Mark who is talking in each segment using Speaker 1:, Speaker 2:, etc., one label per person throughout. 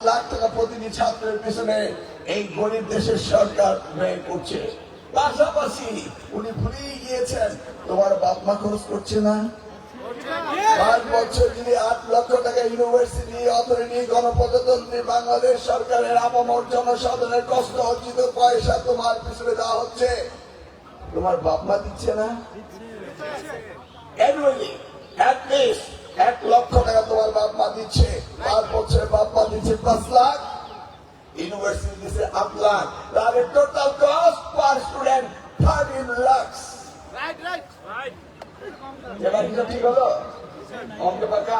Speaker 1: লাখ টাকা প্রতিটি ছাত্রের পিছনে এই গরিব দেশের সরকার ব্যয় করছে। পাশাপাশি উনি ভুলেই গিয়েছেন তোমার বাপ মা খরচ করছে না। 5 বছর যদি 8 লক্ষ টাকা ইউনিভার্সিটি অথরিটি গণপ্রজাতন্ত্রী বাংলাদেশ সরকারের আপামর জনসাধারণের কষ্ট অর্জিত পয়সা তোমার পিছনে দেওয়া হচ্ছে, তোমার বাপ মা দিচ্ছে না? অ্যানুয়ালি অ্যাট লিস্ট 1 লক্ষ টাকা তোমার বাপ মা দিচ্ছে। 5 বছরে বাপ মা দিচ্ছে 5 লাখ, ইউনিভার্সিটি দিচ্ছে 8 লাখ, তাহলে total cost per student 13 lakh. এবার কি ঠিক হলো? অঙ্ক পাকা?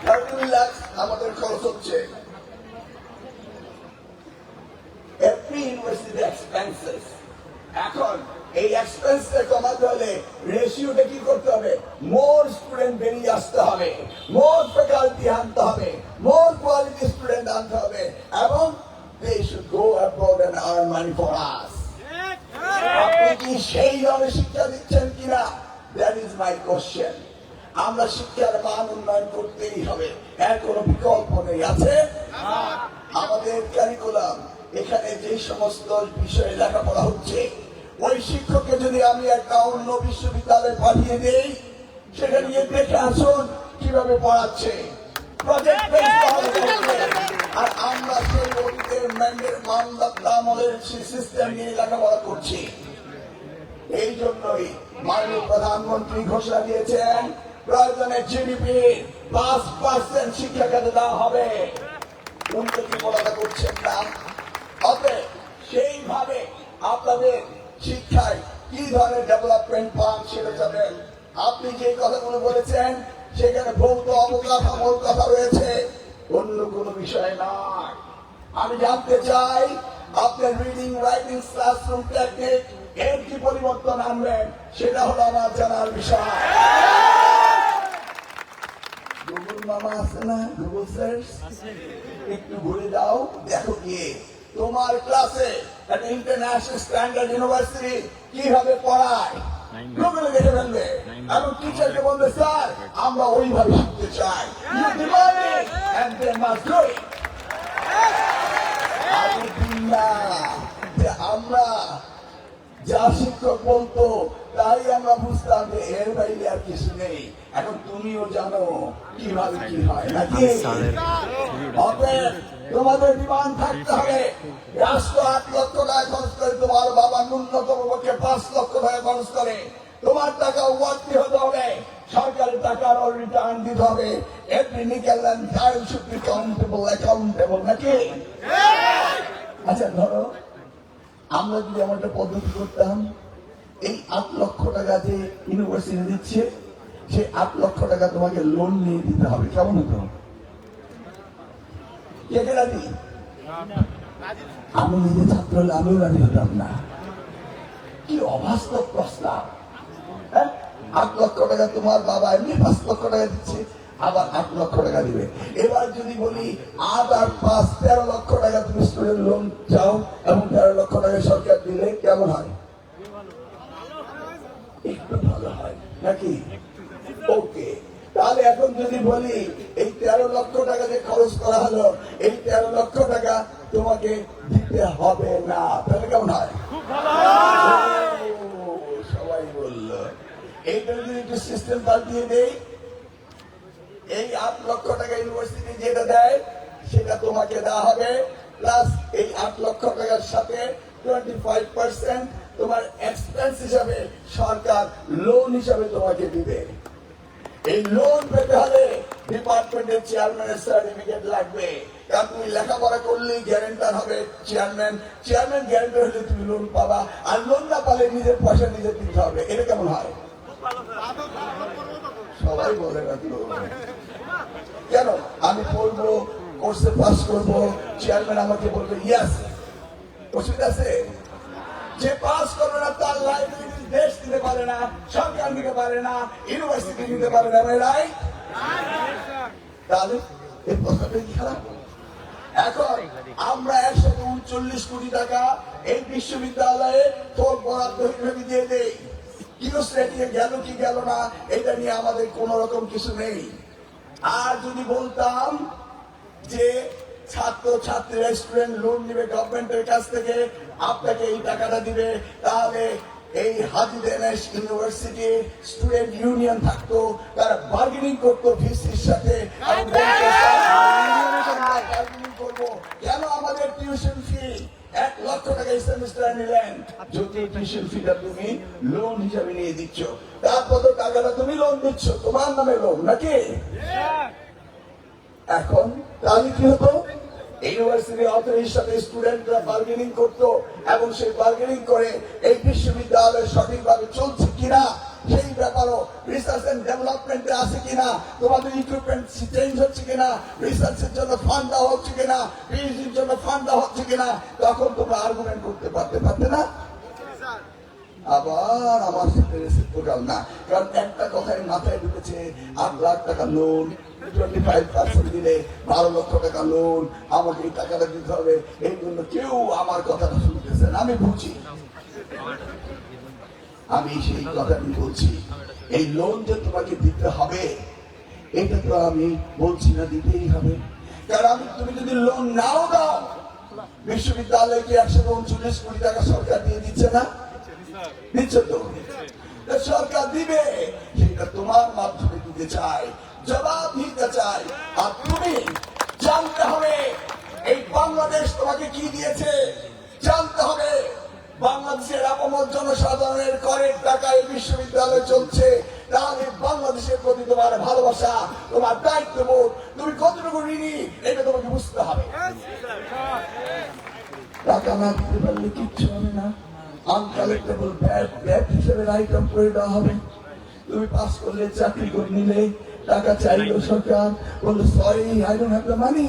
Speaker 1: 13 লাখ আমাদের খরচ হচ্ছে। Every university expenses. এখন এই এক্সপেন্স কমাতে হলে রেশিওটা কি করতে হবে? মোর স্টুডেন্ট বেরিয়ে আসতে হবে, মোর ফ্যাকাল্টি আনতে হবে, মোর কোয়ালিটি স্টুডেন্ট আনতে হবে, এবং they should go abroad and earn money for us. আপনি কি সেই ধরনের শিক্ষা দিচ্ছেন কিনা? That is my question. আমরা শিক্ষার মান উন্নয়ন করতেই হবে, এর কোনো বিকল্প নেই। আছে আমাদের কারিকুলাম, এখানে যে সমস্ত বিষয়ে লেখাপড়া হচ্ছে, ওই শিক্ষককে যদি আমি একটা অন্য বিশ্ববিদ্যালয়ে পাঠিয়ে দেই, সেখানে গিয়ে দেখে আসুন কিভাবে পড়াচ্ছে, প্রজেক্ট বেস আর আমরা সেই অতীতের ম্যান্ডের আমলের সিস্টেম নিয়ে লেখাপড়া করছি। এই জন্যই মাননীয় প্রধানমন্ত্রী ঘোষণা দিয়েছেন প্রয়োজনে জিডিপি 5% শিক্ষা খাতে দেওয়া হবে। উন্নতি বলাটা করছেন না। অতএব সেইভাবে আপনাদের শিক্ষায় কি ধরনের ডেভেলপমেন্ট পান সেটা জানেন। আপনি যে কথাগুলো বলেছেন সেখানে ভৌত অবকাঠামোর কথা রয়েছে, অন্য কোনো বিষয় নয়। আমি জানতে চাই আপনার রিডিং রাইটিং ক্লাসরুম টেকনিক এর কি পরিবর্তন আনবেন, সেটা হলো আমার জানার বিষয়। গুগল মামা আছে না, গুগল সার্চ, একটু ঘুরে যাও, দেখো গিয়ে তোমার ক্লাসে একটা ইন্টারন্যাশনাল স্ট্যান্ডার্ড ইউনিভার্সিটি কিভাবে পড়ায়, গুগলে দেখে ফেলবে এবং টিচারকে বলবে স্যার আমরা ওইভাবে শিখতে চাই। You demand it and they must do it. যে আমরা যা শিক্ষক বলতো তাই আমরা বুঝতাম যে এর বাইরে আর কিছু নেই। এখন তুমিও জানো কিভাবে কি হয় নাকি? তোমাদের বিমান থাকতে হবে। রাষ্ট্র 8 লক্ষ টাকা খরচ করে, তোমার বাবা ন্যূনতম পক্ষে 5 লক্ষ টাকা খরচ করে। তোমার টাকা ওয়ার্থি হতে হবে, সরকারের টাকার রিটার্ন দিতে হবে। Every nickel and dime should be accountable নাকি? আচ্ছা ধরো আমরা যদি এমন একটা পদ্ধতি করতাম, এই 8 লক্ষ টাকা যে ইউনিভার্সিটি দিচ্ছে, সেই 8 লক্ষ টাকা তোমাকে লোন নিয়ে দিতে হবে, কেমন হতো? কে রাজি? আমি নিজে ছাত্র হলে আমিও রাজি হতাম না। কি অবাস্তব প্রস্তাব! 8 লক্ষ টাকা তোমার বাবা এমনি 5 লক্ষ টাকা দিচ্ছে, আবার 8 লক্ষ টাকা দিবে। এবার যদি বলি 8 আর 5 13 লক্ষ টাকা তুমি স্টুডেন্ট লোন চাও এবং 13 লক্ষ টাকা সরকার দিলে কেমন হয়? একটু ভালো হয় নাকি? ওকে, তাহলে এখন যদি বলি এই 13 লক্ষ টাকা যে খরচ করা হলো, এই 13 লক্ষ টাকা তোমাকে দিতে হবে না, তাহলে কেমন হয়? সবাই বলল এইটা যদি একটু সিস্টেম পাল্টিয়ে দেই, এই 8 লক্ষ টাকা ইউনিভার্সিটি যেটা দেয় সেটা তোমাকে দেওয়া হবে, প্লাস এই 8 লক্ষ টাকার সাথে 25% তোমার এক্সপেন্স হিসাবে সরকার লোন হিসাবে তোমাকে দিবে। এই লোন পেতে হলে ডিপার্টমেন্টের চেয়ারম্যানের সার্টিফিকেট লাগবে, কারণ তুমি লেখাপড়া করলেই গ্যারেন্টার হবে চেয়ারম্যান, চেয়ারম্যান গ্যারেন্টার হলে তুমি লোন পাবা, আর লোন না পালে নিজের পয়সা নিজে দিতে হবে। এটা কেমন হয়? সবাই বলে রাখলো কেন? আমি পড়বো, কোর্সে পাস করবো, চেয়ারম্যান আমাকে বলবে ইয়াস, অসুবিধা আছে? যে পাস করবে না তার লাইব্রেরি দেশ দিতে পারে না, সরকার দিতে পারে না, ইউনিভার্সিটি দিতে পারে না, রাইট? তাহলে এই কথাটা কি খারাপ? এখন আমরা 139 কোটি টাকা এই বিশ্ববিদ্যালয়ে তোর বরাদ্দ হিসেবে দিয়ে দেই, কিউসলেটে গেল কি গেল না এটা নিয়ে আমাদের কোন রকম কিছু নেই। আর যদি বলতাম যে ছাত্র ছাত্রীরা স্টুডেন্ট লোন নিবে গভর্নমেন্টের কাছ থেকে, আপনাকে এই টাকাটা দিবে, তাহলে এই হাজী দেনেশ ইউনিভার্সিটি স্টুডেন্ট ইউনিয়ন থাকতো, তারা বার্গেনিং করতো ভিসির সাথে। বার্গেনিং করবো কেন আমাদের টিউশন ফি 1 লক্ষ টাকা সেমিস্টার নিলেন, যদি টিউশন ফিটা তুমি লোন হিসাবে নিয়ে দিচ্ছ, তারপর তো টাকাটা তুমি লোন দিচ্ছ, তোমার নামে লোন নাকি? এখন তাহলে কি হতো, ইউনিভার্সিটি অথরিটির সাথে স্টুডেন্টরা বার্গেনিং করতো, এবং সেই বার্গেনিং করে এই বিশ্ববিদ্যালয় সঠিকভাবে চলছে কিনা সেই ব্যাপারও, রিসার্চ এন্ড ডেভেলপমেন্টে আছে কিনা, তোমাদের ইকুইপমেন্ট চেঞ্জ হচ্ছে কিনা, রিসার্চের জন্য ফান্ড দেওয়া হচ্ছে কিনা, পিএইচডির জন্য ফান্ড দেওয়া হচ্ছে কিনা, তখন তোমরা আর্গুমেন্ট করতে পারতে না। আবার আমার সাথে রেসিপ্রোকাল না, কারণ একটা কথাই মাথায় ঢুকেছে, 8 লাখ টাকা লোন, 25% দিলে 12 লক্ষ টাকা লোন, আমাকে এই টাকাটা দিতে হবে, এই জন্য কেউ আমার কথাটা শুনতেছে না। আমি বুঝি, আমি সেই কথাটি বলছি, এই লোন যে তোমাকে দিতে হবে এটা তো আমি বলছি না দিতেই হবে, কারণ তুমি যদি লোন নাও দাও, বিশ্ববিদ্যালয়কে 139 কোটি টাকা সরকার দিয়ে দিচ্ছে না, দিচ্ছে তো, সরকার দিবে, সেটা তোমার মাধ্যমে দিতে চাই, জবাব দিতে চাই। আর তুমি জানতে হবে এই বাংলাদেশ তোমাকে কি দিয়েছে, জানতে হবে বাংলাদেশের আপামর জনসাধারণের করের টাকায় বিশ্ববিদ্যালয় চলছে, তাহলে বাংলাদেশের প্রতি তোমার ভালোবাসা, তোমার দায়িত্ববোধ, তুমি কতটুকু ঋণী এটা তোমাকে বুঝতে হবে। টাকা না দিতে পারলে কিচ্ছু হবে না, আনকালেক্টেবল ব্যাট হিসেবে আইটেম করে দেওয়া হবে। তুমি পাস করলে, চাকরি করে নিলে, টাকা চাইলো সরকার, বললো sorry I don't have the money,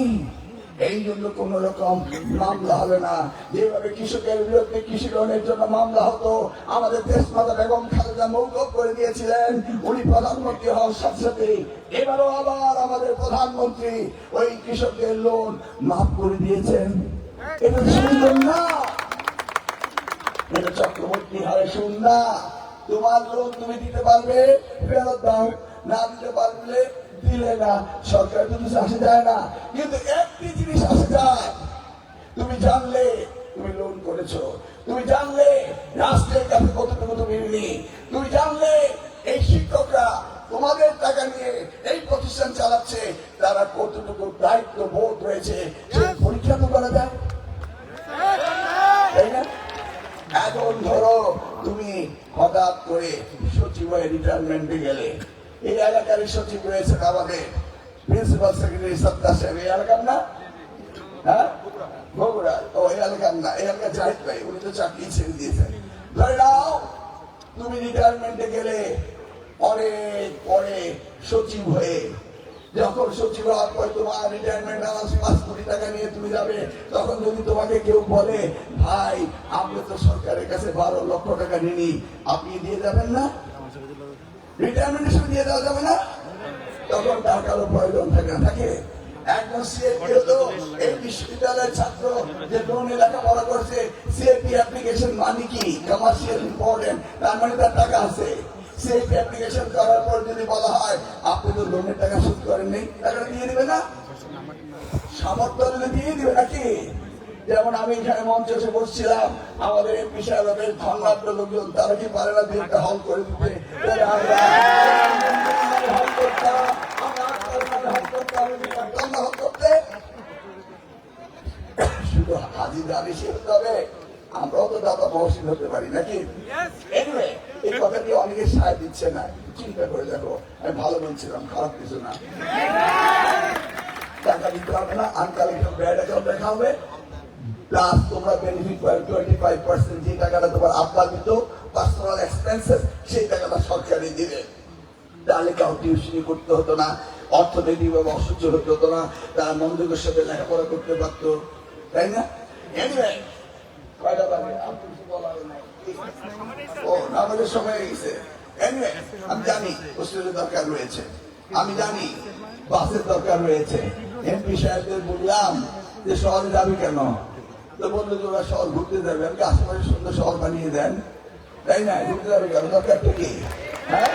Speaker 1: এই জন্য কোন রকম মামলা হবে না। যেভাবে কৃষকের বিরুদ্ধে কৃষি লোনের জন্য মামলা হতো, আমাদের দেশমাতা বেগম খালেদা মওকুফ করে দিয়েছিলেন, উনি প্রধানমন্ত্রী হওয়ার সাথে সাথে এবারও আবার আমাদের প্রধানমন্ত্রী ওই কৃষকদের লোন মাফ করে দিয়েছেন। এটা সুন্দর না, এটা চক্রবর্তী হারে শুন না, তোমার লোন তুমি দিতে পারবে, ফেরত দাও, না দিতে পারলে দিলে না, সরকার তো কিছু আসে যায় না। কিন্তু একটি জিনিস আসে যায়, তুমি জানলে তুমি লোন করেছো, তুমি জানলে রাষ্ট্রের কাছে কতটুকু তুমি ঋণী, তুমি জানলে এই শিক্ষকরা তোমাদের টাকা নিয়ে এই প্রতিষ্ঠান চালাচ্ছে, তারা কতটুকু দায়িত্ব বোধ রয়েছে সেই পরীক্ষা তো করা যায়, তাই না? এখন ধরো তুমি হঠাৎ করে সচিবালয় রিটায়ারমেন্টে গেলে, এই এলাকার সচিব রয়েছেন আমাদের প্রিন্সিপাল সেক্রেটারি সত্তার সাহেব, এই এলাকার না, হ্যাঁ বগুড়া, ও এই এলাকার না, এই এলাকার জাহিদ ভাই, উনি তো চাকরি ছেড়ে দিয়েছেন। ধরে নাও তুমি রিটায়ারমেন্টে গেলে, অনেক পরে সচিব হয়ে, যখন সচিব হওয়ার পর তোমার রিটায়ারমেন্ট অ্যালাউন্স 5 কোটি টাকা নিয়ে তুমি যাবে, তখন যদি তোমাকে কেউ বলে ভাই আপনি তো সরকারের কাছে 12 লক্ষ টাকা ঋণী, আপনি দিয়ে যাবেন না, রিটায়ারমেন্টের সময় দিয়ে দেওয়া যাবে না, তখন টাকারও প্রয়োজন থাকে। একজন সিএপি হলো এই বিশ্ববিদ্যালয়ের ছাত্র যে লোনে লেখাপড়া করছে, সিএপি অ্যাপ্লিকেশন মানে কি, কমার্শিয়াল ইম্পর্টেন্ট, তার মানে তার টাকা আছে। সিএপি অ্যাপ্লিকেশন করার পর যদি বলা হয় আপনি তো লোনের টাকা শোধ করেননি, টাকাটা দিয়ে দিবে না, সামর্থ্য হলে দিয়ে দিবে নাকি? যেমন আমি এখানে মঞ্চে এসে বসছিলাম, আমাদের এমপি সাহেবের ধন্যাঢ্য লোকজন, তারা কি পারে না দুই একটা হল করে দিতে? শুধু হাজির আদেশই হতে হবে, আমরাও তো দাদা মহসিন হতে পারি নাকি? এই কথাটি অনেকে সায় দিচ্ছে না, চিন্তা করে দেখো, আমি ভালো বলছিলাম, খারাপ কিছু না। টাকা দিতে হবে না, আনকালেক্টেড ব্যাড অ্যাকাউন্ট দেখা হবে, প্লাস তোমরা বেনিফিট পাবে 25%, যে টাকাটা তোমার আব্বা দিত পার্সোনাল এক্সপেন্সেস, সেই টাকাটা সরকারই দিবে, তাহলে কাউ টিউশনি করতে হতো না, অর্থনৈতিকভাবে অসচ্ছল হতে হতো না, তারা মনোযোগের সাথে লেখাপড়া করতে পারতো, তাই না? এনিওয়ে কয়টা বাজে? ও আমাদের সময় গেছে। এনিওয়ে আমি জানি হোস্টেলের দরকার রয়েছে, আমি জানি বাসের দরকার রয়েছে। এমপি সাহেবদের বললাম যে শহরে যাবে কেন, তো বললো যে ওরা শহর ঘুরতে যাবে, আমি আশেপাশে সুন্দর শহর বানিয়ে দেন, তাই না? ঢুকতে যাবে কেন? দরকারটা কি? হ্যাঁ,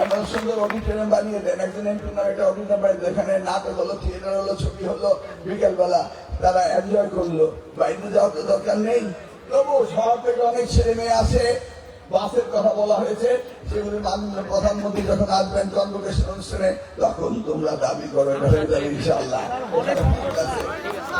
Speaker 1: এমন সুন্দর অডিটোরিয়াম বানিয়ে দেন, একজন এমপি নামে একটা অডিটোরিয়াম বানিয়ে দেন, এখানে নাটক হলো, থিয়েটার হলো, ছবি হলো, বিকেলবেলা তারা এনজয় করলো। বাইরে যাওয়ার তো দরকার নেই। তবু শহর থেকে অনেক ছেলে মেয়ে আসে, বাসের কথা বলা হয়েছে, সেগুলি মাননীয় প্রধানমন্ত্রী যখন আসবেন কনভোকেশন অনুষ্ঠানে, তখন তোমরা দাবি করো, এটা হয়ে যাবে ইনশাআল্লাহ।